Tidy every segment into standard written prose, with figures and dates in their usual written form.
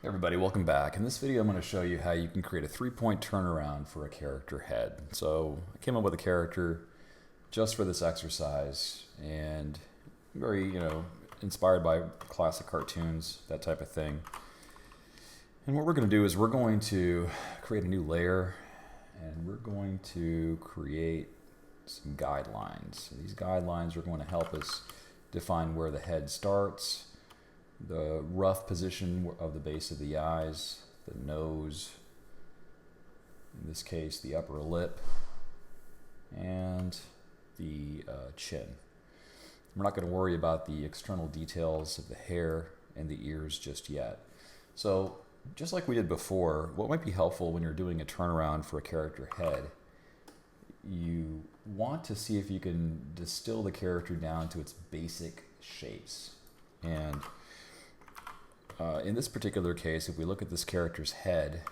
Hey everybody, welcome back. In this video I'm going to show you how you can create a 3-point turnaround for a character head. So I came up with a character just for this exercise and very, inspired by classic cartoons, that type of thing. And what we're going to do is we're going to create a new layer and we're going to create some guidelines. So these guidelines are going to help us define where the head starts, the rough position of the base of the eyes, the nose, in this case the upper lip, and the chin. We're not going to worry about the external details of the hair and the ears just yet. So just like we did before, what might be helpful when you're doing a turnaround for a character head, you want to see if you can distill the character down to its basic shapes. And in this particular case, if we look at this character's head,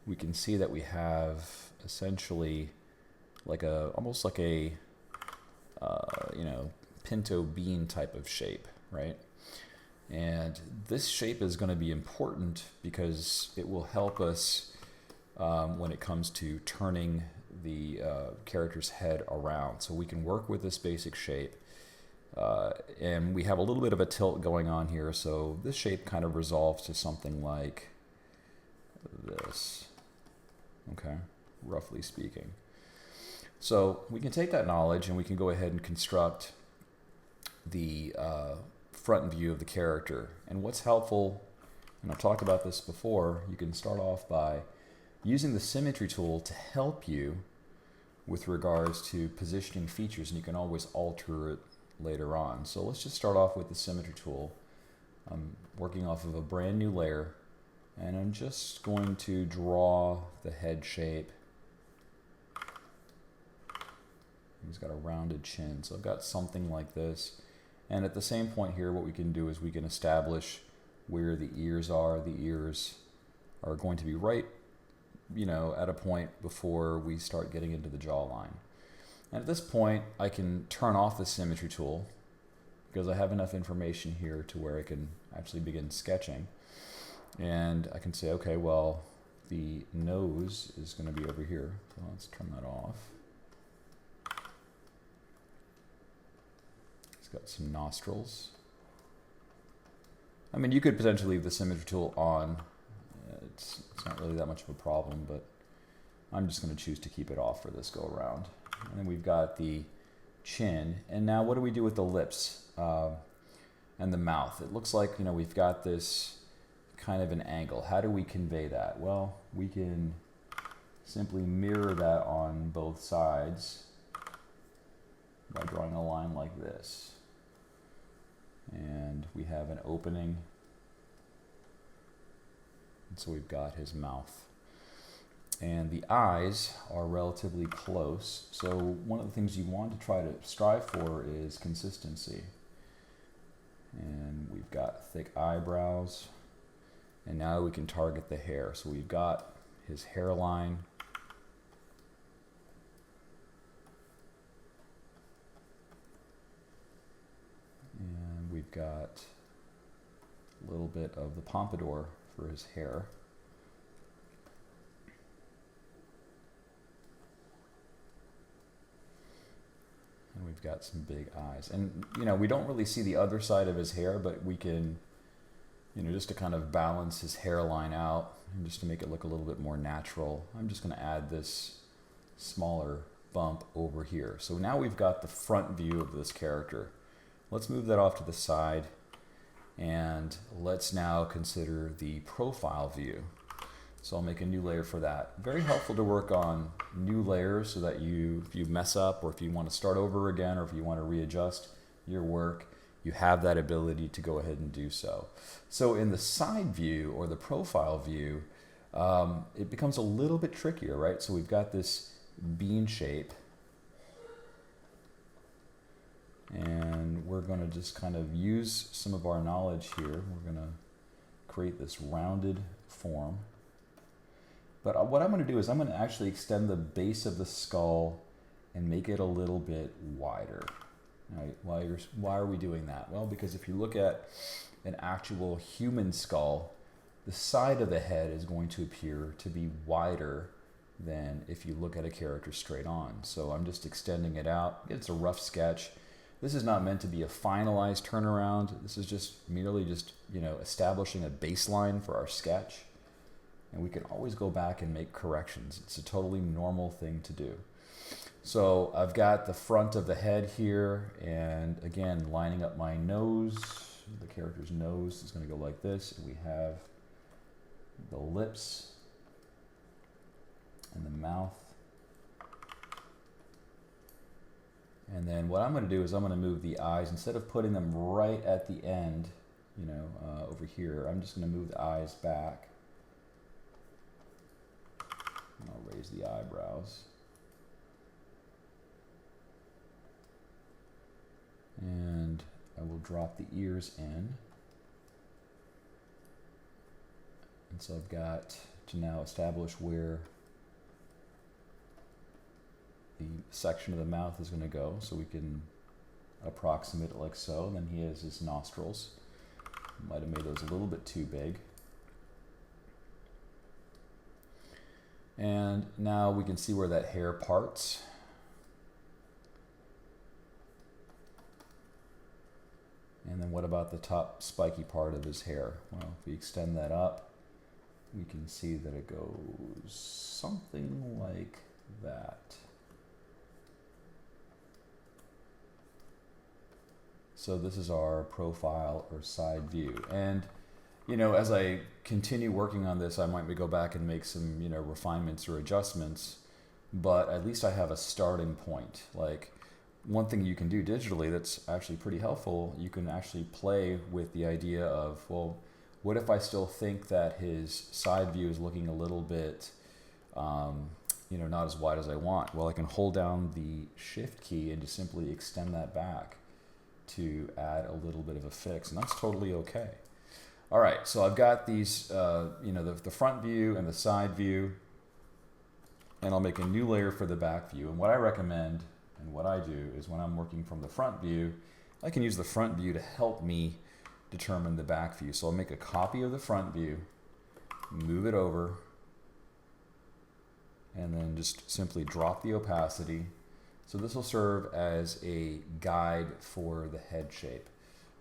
we can see that we have essentially like almost like a pinto bean type of shape, right? And this shape is going to be important because it will help us when it comes to turning the character's head around. So we can work with this basic shape. And we have a little bit of a tilt going on here, so this shape kind of resolves to something like this, okay, roughly speaking. So we can take that knowledge and we can go ahead and construct the front view of the character. And what's helpful, and I've talked about this before, you can start off by using the symmetry tool to help you with regards to positioning features, and you can always alter it later on. So let's just start off with the symmetry tool. I'm working off of a brand new layer and I'm just going to draw the head shape. He's got a rounded chin, so I've got something like this. And at the same point here, what we can do is we can establish where the ears are. The ears are going to be right, at a point before we start getting into the jawline. And at this point, I can turn off the symmetry tool because I have enough information here to where I can actually begin sketching. And I can say, okay, well, the nose is going to be over here. So let's turn that off. It's got some nostrils. I mean, you could potentially leave the symmetry tool on. It's not really that much of a problem, but I'm just going to choose to keep it off for this go around. And then we've got the chin. And now what do we do with the lips and the mouth? It looks like, we've got this kind of an angle. How do we convey that? Well, we can simply mirror that on both sides by drawing a line like this. And we have an opening. And so we've got his mouth. And the eyes are relatively close. So one of the things you want to try to strive for is consistency. And we've got thick eyebrows. And now we can target the hair. So we've got his hairline. And we've got a little bit of the pompadour for his hair. And we've got some big eyes. And, we don't really see the other side of his hair, but we can, just to kind of balance his hairline out and just to make it look a little bit more natural, I'm just going to add this smaller bump over here. So now we've got the front view of this character. Let's move that off to the side and let's now consider the profile view. So I'll make a new layer for that. Very helpful to work on new layers so that if you mess up or if you want to start over again or if you want to readjust your work, you have that ability to go ahead and do so. So in the side view or the profile view, it becomes a little bit trickier, right? So we've got this bean shape and we're going to just kind of use some of our knowledge here. We're going to create this rounded form. But what I'm going to do is I'm going to actually extend the base of the skull and make it a little bit wider. Right? Why are we doing that? Well, because if you look at an actual human skull, the side of the head is going to appear to be wider than if you look at a character straight on. So I'm just extending it out. It's a rough sketch. This is not meant to be a finalized turnaround. This is just merely just, establishing a baseline for our sketch. And we can always go back and make corrections. It's a totally normal thing to do. So I've got the front of the head here, and again, lining up my nose. The character's nose is going to go like this, and we have the lips and the mouth. And then what I'm going to do is I'm going to move the eyes. Instead of putting them right at the end, over here, I'm just going to move the eyes back. And I'll raise the eyebrows. And I will drop the ears in. And so I've got to now establish where the section of the mouth is going to go, so we can approximate it like so. And then he has his nostrils. Might have made those a little bit too big. And now we can see where that hair parts. And then what about the top spiky part of his hair? Well, if we extend that up, we can see that it goes something like that. So this is our profile or side view. And, as I continue working on this, I might go back and make some, refinements or adjustments, but at least I have a starting point. Like, one thing you can do digitally that's actually pretty helpful, you can actually play with the idea of, well, what if I still think that his side view is looking a little bit, not as wide as I want? Well, I can hold down the Shift key and just simply extend that back to add a little bit of a fix, and that's totally okay. All right, so I've got these, the front view and the side view, and I'll make a new layer for the back view. And what I recommend and what I do is when I'm working from the front view, I can use the front view to help me determine the back view. So I'll make a copy of the front view, move it over, and then just simply drop the opacity. So this will serve as a guide for the head shape.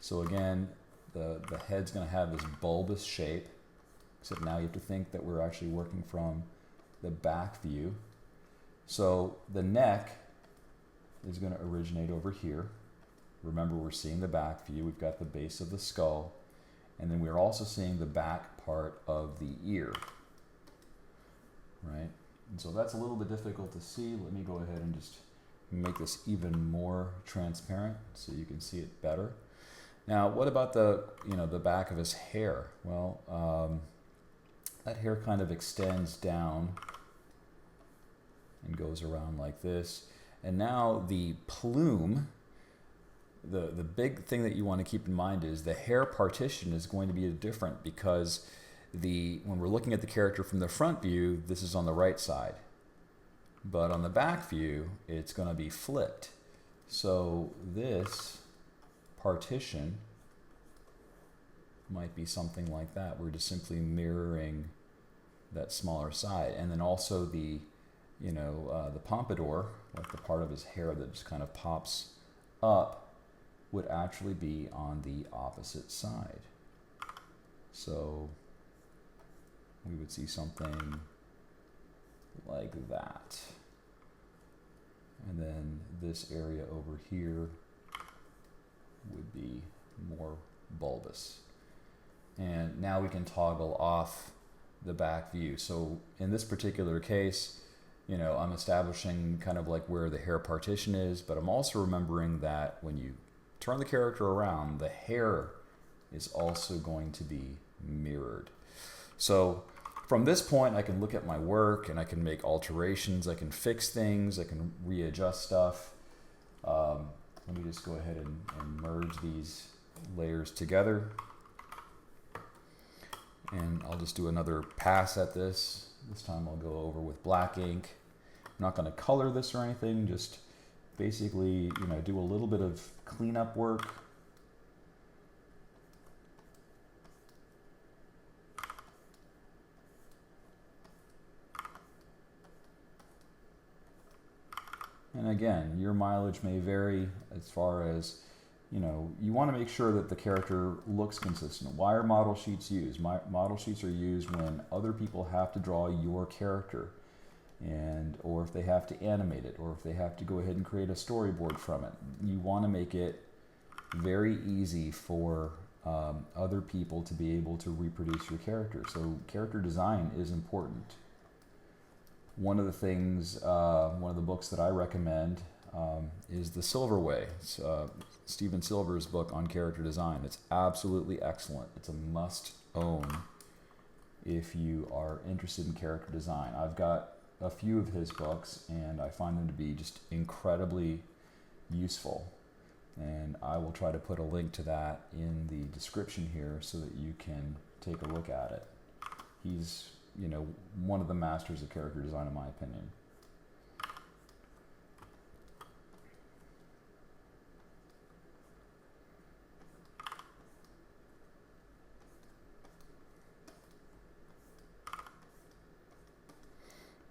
So again, the head's going to have this bulbous shape, except now you have to think that we're actually working from the back view. So the neck is going to originate over here. Remember, we're seeing the back view. We've got the base of the skull, and then we're also seeing the back part of the ear, right? And so that's a little bit difficult to see. Let me go ahead and just make this even more transparent so you can see it better. Now, what about the back of his hair? Well, that hair kind of extends down and goes around like this. And now the plume, the big thing that you want to keep in mind is the hair partition is going to be different, because when we're looking at the character from the front view, this is on the right side. But on the back view, it's going to be flipped. So this partition might be something like that. We're just simply mirroring that smaller side. And then also the pompadour, like the part of his hair that just kind of pops up, would actually be on the opposite side. So we would see something like that. And then this area over here would be more bulbous. And now we can toggle off the back view. So in this particular case, I'm establishing kind of like where the hair partition is, but I'm also remembering that when you turn the character around, the hair is also going to be mirrored. So from this point, I can look at my work and I can make alterations, I can fix things, I can readjust stuff. Let me just go ahead and merge these layers together. And I'll just do another pass at this. This time I'll go over with black ink. I'm not going to color this or anything, just basically, do a little bit of cleanup work. And again, your mileage may vary as far as, you want to make sure that the character looks consistent. Why are model sheets used? Model sheets are used when other people have to draw your character, or if they have to animate it, or if they have to go ahead and create a storyboard from it. You want to make it very easy for other people to be able to reproduce your character. So character design is important. One of the things, one of the books that I recommend is The Silver Way. It's Stephen Silver's book on character design. It's absolutely excellent. It's a must own if you are interested in character design. I've got a few of his books and I find them to be just incredibly useful. And I will try to put a link to that in the description here so that you can take a look at it. He's, one of the masters of character design in my opinion.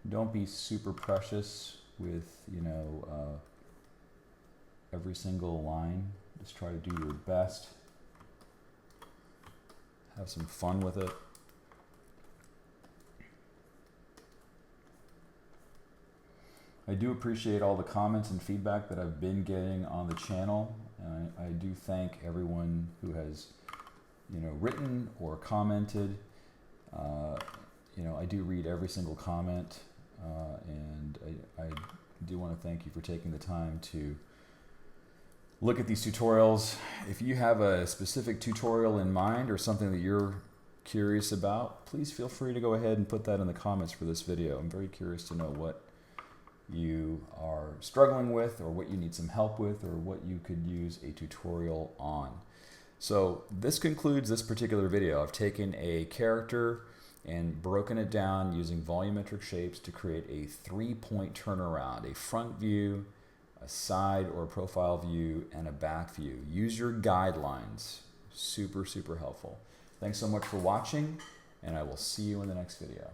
Don't be super precious with, every single line. Just try to do your best. Have some fun with it. I do appreciate all the comments and feedback that I've been getting on the channel. And I do thank everyone who has, written or commented. I do read every single comment, and I do want to thank you for taking the time to look at these tutorials. If you have a specific tutorial in mind or something that you're curious about, please feel free to go ahead and put that in the comments for this video. I'm very curious to know what you are struggling with, or what you need some help with, or what you could use a tutorial on. So this concludes this particular video. I've taken a character and broken it down using volumetric shapes to create a 3-point turnaround, a front view, a side or profile view, and a back view. Use your guidelines. Super, super helpful. Thanks so much for watching, and I will see you in the next video.